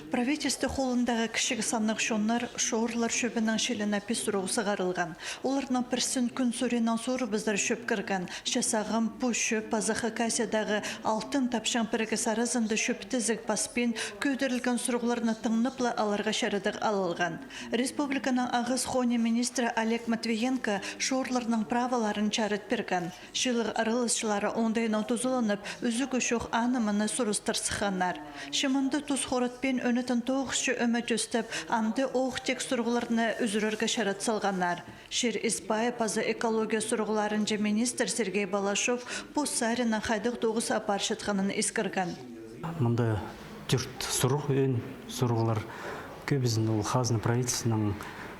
Правительство холындағы кішігі санық шонлар шоғырлар шөбінің шеліна песұру сығарылған. Оларынан бірсін күн сөренен соры біздер шөп кірген. Шасағым бұ шөп пазақы касиядағы алтын тапшан бірігі саразынды шөптізік паспен көйдірілген сұрғыларына тыңныплы аларға шәрідік алылған. Республиканың ағыз хоне министрі Олег Матвиенко шоғырларының праваларын чарыт берген. Шылық арылысшылары ондайынан тұзылынып, үзігі шоқ анымыны сұрыстырсықанар. Шымынды тұз хоратпен өнітін тоғызшы өмет өстіп, анды оқ тек сұрғыларына үзірерге шәрет салғанар. Шер Избай пазы экология сұрғыларынжы министр Сергей Балашов бұл сарынан қайдық тоғыз апаршытқанын ескірген. Мұнда түрт сұрғылар көбізін ол қазны правительственның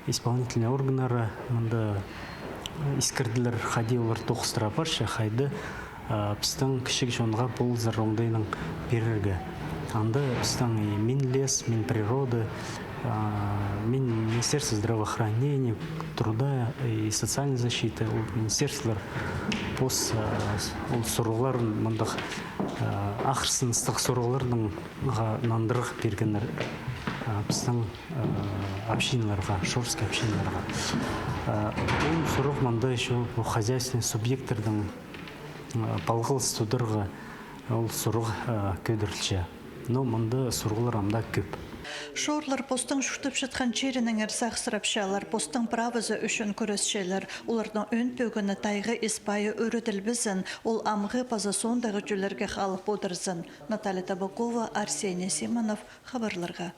исполнительный органары мұнда ескірділер қади олар тоқыстыра баршы қайды пістің кішік жонға бұл зарроңдайның берерге. Анда пістің мен лес, мен природы, мен Министерство здравоохранения, труда и социальной защиты, министерстволар пос сұрғыларын мұндақ ақырсын ыстық сұрғыларының нандырық бергенлер біздің общиналарға, шорский общиналарға. Ол сұрық мұнда еще хозяйственный субъектердің балғылыс судырғы ол сұрғы көдірілші. Но мұнда сұрғылар амда көп. Шорлар постың шүртіп жатқан черінің әрсақ сырапшалар, постың правызы үшін көресшелер. Олардың өн пөгіні тайғы Испайы өріділбізін, ол амғы паза сондағы жүлерге қалып отырзын. Наталья Табакова, Арсений Симонов, хабарларға.